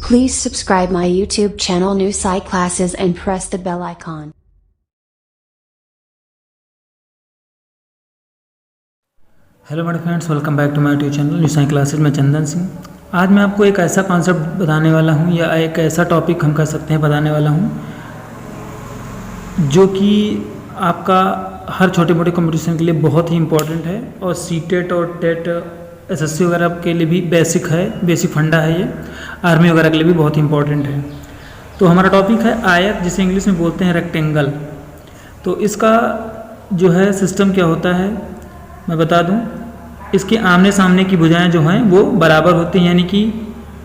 Please subscribe my YouTube channel New Sci Classes and press the bell icon. Hello मेरे friends, welcome back to my YouTube channel new science classes में चंदन सिंह। आज मैं आपको एक ऐसा concept बताने वाला हूं या एक ऐसा टॉपिक हम कह सकते हैं बताने वाला हूं जो कि आपका हर छोटे मोटे कंपटीशन के लिए बहुत ही इम्पोर्टेंट है और सीटेट और टेट एसएससी वगैरह के लिए भी बेसिक है, बेसिक फंडा है। ये आर्मी वगैरह के लिए भी बहुत इंपॉर्टेंट है। तो हमारा टॉपिक है आयत, जिसे इंग्लिश में बोलते हैं रेक्टेंगल। तो इसका जो है सिस्टम क्या होता है मैं बता दूं। इसके आमने सामने की भुजाएं जो हैं वो बराबर होती हैं, यानी कि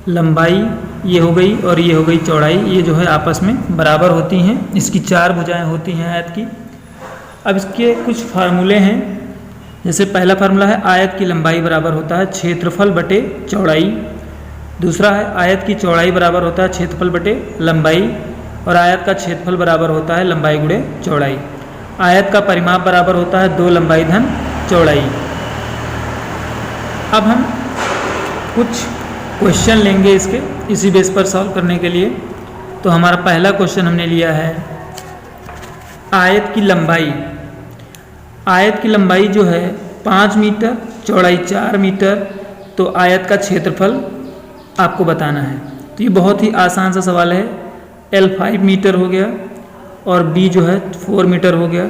लंबाई ये हो गई और ये हो गई चौड़ाई, ये जो है आपस में बराबर होती हैं। इसकी चार भुजाएं होती हैं आयत की। अब इसके कुछ फार्मूले हैं। जैसे पहला फार्मूला है आयत की लंबाई बराबर होता है क्षेत्रफल बटे चौड़ाई। दूसरा है आयत की चौड़ाई बराबर होता है क्षेत्रफल बटे लंबाई, और आयत का क्षेत्रफल बराबर होता है लंबाई गुणे चौड़ाई। आयत का परिमाप बराबर होता है 2 लंबाई धन चौड़ाई। अब हम कुछ क्वेश्चन लेंगे इसके इसी बेस पर सॉल्व करने के लिए। तो हमारा पहला क्वेश्चन हमने लिया है आयत की लंबाई। आयत की लंबाई जो है 5 मीटर, चौड़ाई 4 मीटर, तो आयत का क्षेत्रफल आपको बताना है। तो ये बहुत ही आसान सा सवाल है। L 5 मीटर हो गया और B जो है 4 मीटर हो गया।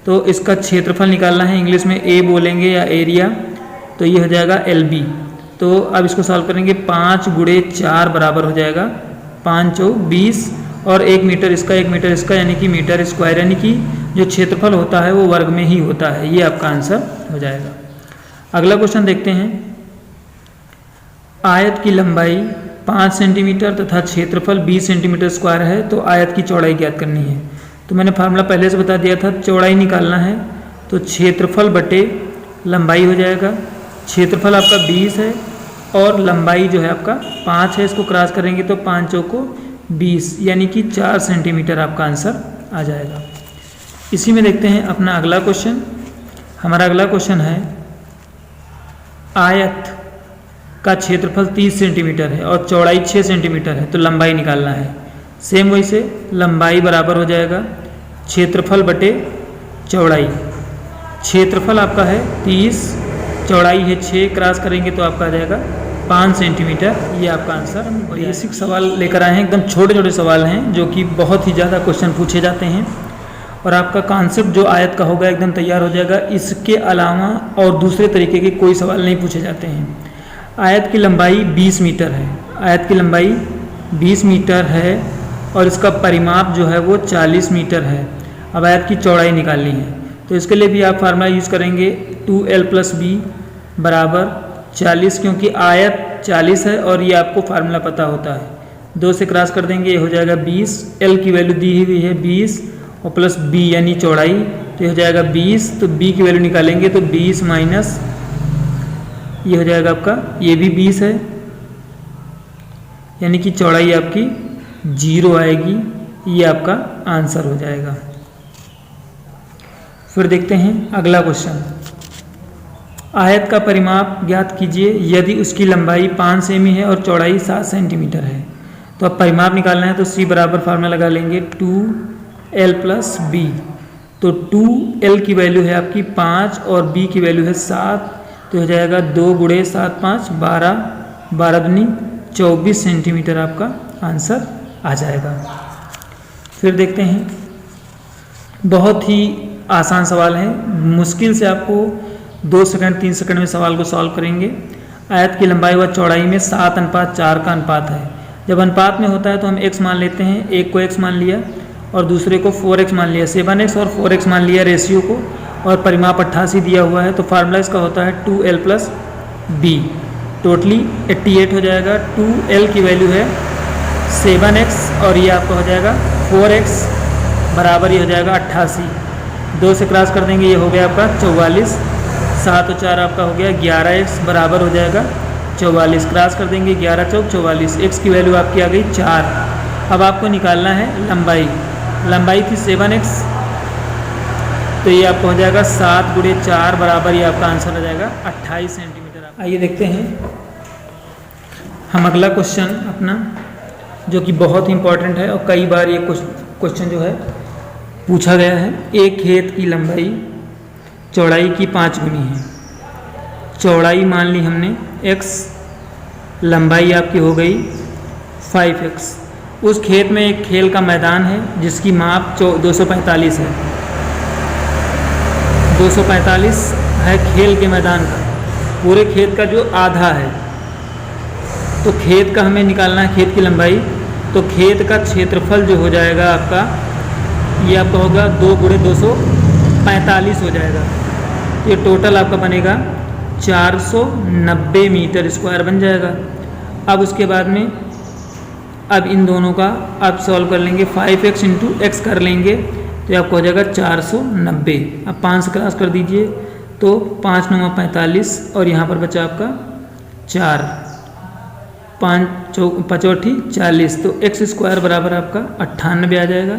तो इसका क्षेत्रफल निकालना है, इंग्लिश में A बोलेंगे या एरिया, तो ये हो जाएगा LB। तो अब इसको सॉल्व करेंगे, 5 गुणे 4 बराबर हो जाएगा 5 चौक 20, और 1 मीटर इसका 1 मीटर इसका, यानी कि मीटर स्क्वायर, यानी कि जो क्षेत्रफल होता है वो वर्ग में ही होता है। ये आपका आंसर हो जाएगा। अगला क्वेश्चन देखते हैं। आयत की लंबाई 5 सेंटीमीटर तथा क्षेत्रफल 20 सेंटीमीटर स्क्वायर है, तो आयत की चौड़ाई ज्ञात करनी है। तो मैंने फार्मूला पहले से बता दिया था, चौड़ाई निकालना है तो क्षेत्रफल बटे लंबाई हो जाएगा। क्षेत्रफल आपका 20 है और लंबाई जो है आपका 5 है। इसको क्रॉस करेंगे तो 5 चौको 20, यानी कि 4 सेंटीमीटर आपका आंसर आ जाएगा। इसी में देखते हैं अपना अगला क्वेश्चन। हमारा अगला क्वेश्चन है आयत का क्षेत्रफल 30 सेंटीमीटर है और चौड़ाई 6 सेंटीमीटर है, तो लंबाई निकालना है। सेम वैसे लंबाई बराबर हो जाएगा क्षेत्रफल बटे चौड़ाई। क्षेत्रफल आपका है 30, चौड़ाई है 6, क्रॉस करेंगे तो आपका आ जाएगा 5 सेंटीमीटर। ये आपका आंसर। बेसिक सवाल लेकर आए हैं, एकदम छोटे छोटे सवाल हैं जो कि बहुत ही ज़्यादा क्वेश्चन पूछे जाते हैं, और आपका कॉन्सेप्ट जो आयत का होगा एकदम तैयार हो जाएगा। इसके अलावा और दूसरे तरीके के कोई सवाल नहीं पूछे जाते हैं। आयत की लंबाई 20 मीटर है। आयत की लंबाई 20 मीटर है और इसका परिमाप जो है वो 40 मीटर है। अब आयत की चौड़ाई निकालनी है, तो इसके लिए भी आप फार्मूला यूज़ करेंगे 2L + B बराबर 40, क्योंकि आयत 40 है और ये आपको फार्मूला पता होता है। 2 से क्रॉस कर देंगे, ये हो जाएगा 20। L की वैल्यू दी हुई है 20 और प्लस B यानी चौड़ाई, तो ये हो जाएगा 20। तो B की वैल्यू निकालेंगे तो 20 माइनस ये हो जाएगा आपका, ये भी 20 है, यानी कि चौड़ाई आपकी 0 आएगी। ये आपका आंसर हो जाएगा। फिर देखते हैं अगला क्वेश्चन। आयत का परिमाप ज्ञात कीजिए यदि उसकी लंबाई 5 सेमी है और चौड़ाई 7 सेंटीमीटर है। तो अब परिमाप निकालना है तो C बराबर फार्मूला लगा लेंगे 2L + B। तो 2L की वैल्यू है आपकी 5 और B की वैल्यू है 7, तो हो जाएगा 2 गुणे 7 5 12, 12 दूनी 24 सेंटीमीटर आपका आंसर आ जाएगा। फिर देखते हैं, बहुत ही आसान सवाल है, मुश्किल से आपको 2 सेकंड 3 सेकंड में सवाल को सॉल्व करेंगे। आयत की लंबाई व चौड़ाई में 7:4 का अनुपात है। जब अनुपात में होता है तो हम x मान लेते हैं, एक को x मान लिया और दूसरे को 4x मान लिया, 7x और 4x मान लिया रेशियो को, और परिमाप 88 दिया हुआ है। तो फार्मूला इसका होता है 2L + B, टोटली 88 हो जाएगा। 2L की वैल्यू है 7x और ये आपका हो जाएगा 4x बराबर ये हो जाएगा 88। 2 से क्रॉस कर देंगे, ये हो गया आपका 44। 7 और 4 आपका हो गया 11x बराबर हो जाएगा 44। क्रॉस कर देंगे 11 चौक 44। x की वैल्यू आपकी आ गई 4। अब आपको निकालना है लंबाई। लंबाई थी 7x, तो ये आपको हो जाएगा 7 गुणे 4 बराबर, ये आपका आंसर हो जाएगा 28 सेंटीमीटर। आइए देखते हैं हम अगला क्वेश्चन अपना। जो कि बहुत इंपॉर्टेंट है और कई बार ये क्वेश्चन जो है पूछा गया है। एक खेत की लंबाई चौड़ाई की 5 गुनी है। चौड़ाई मान ली हमने x, लंबाई आपकी हो गई 5x। उस खेत में एक खेल का मैदान है जिसकी माप 245 है। 245 है खेल के मैदान का, पूरे खेत का जो आधा है। तो खेत का हमें निकालना है, खेत की लंबाई। तो खेत का क्षेत्रफल जो हो जाएगा आपका, ये आपका होगा 2 × 245 हो जाएगा। ये टोटल आपका बनेगा 490 मीटर स्क्वायर बन जाएगा। अब उसके बाद में अब इन दोनों का आप सॉल्व कर लेंगे, 5x × x कर लेंगे तो ये आपको हो जाएगा 490। अब 5 से क्रॉस कर दीजिए तो 5 × 9 = 45 और यहाँ पर बचा आपका 4, 5 × 5 = 40। तो x² बराबर आपका 98 आ जाएगा।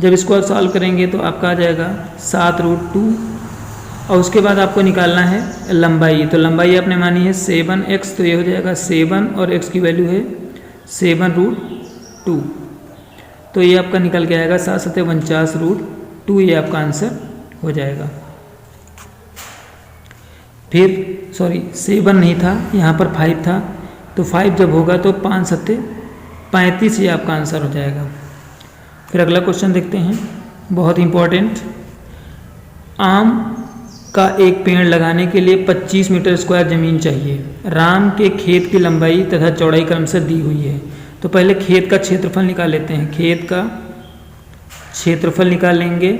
जब इसको आप सॉल्व करेंगे तो आपका आ जाएगा 7√2। और उसके बाद आपको निकालना है लंबाई। तो लंबाई आपने मानी है 7x, तो ये हो जाएगा 7 और x की वैल्यू है 7√2। तो ये आपका निकल के आएगा 7 × 7 = 49√2। ये आपका आंसर हो जाएगा। फिर 7 नहीं था, यहाँ पर 5 था, तो 5 जब होगा तो 5 × 7 = 35। ये आपका आंसर हो जाएगा। फिर अगला क्वेश्चन देखते हैं, बहुत इंपॉर्टेंट। आम का एक पेड़ लगाने के लिए 25 मीटर स्क्वायर ज़मीन चाहिए। राम के खेत की लंबाई तथा चौड़ाई क्रमशः दी हुई है। तो पहले खेत का क्षेत्रफल निकाल लेते हैं। खेत का क्षेत्रफल निकाल लेंगे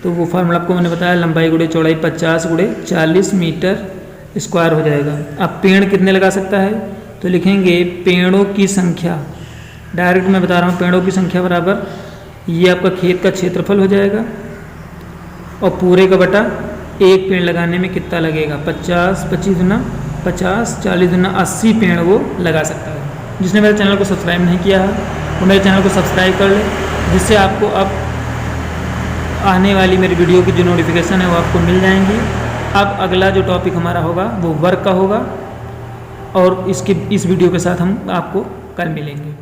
तो वो फार्मूला आपको मैंने बताया, लंबाई × चौड़ाई 50 × 40 मीटर स्क्वायर हो जाएगा। अब पेड़ कितने लगा सकता है, तो लिखेंगे पेड़ों की संख्या। डायरेक्ट मैं बता रहा हूँ, पेड़ों की संख्या बराबर ये आपका खेत का क्षेत्रफल हो जाएगा और पूरे का बटा एक पेड़ लगाने में कितना लगेगा, 50, 25 × 50, 40 × 80 पेड़ वो लगा सकता है। जिसने मेरे चैनल को सब्सक्राइब नहीं किया है वो मेरे चैनल को सब्सक्राइब कर ले, जिससे आपको अब आने वाली मेरी वीडियो की जो नोटिफिकेशन है वो आपको मिल जाएंगी। अब अगला जो टॉपिक हमारा होगा वो वर्क का होगा और इस वीडियो के साथ हम आपको कल मिलेंगे।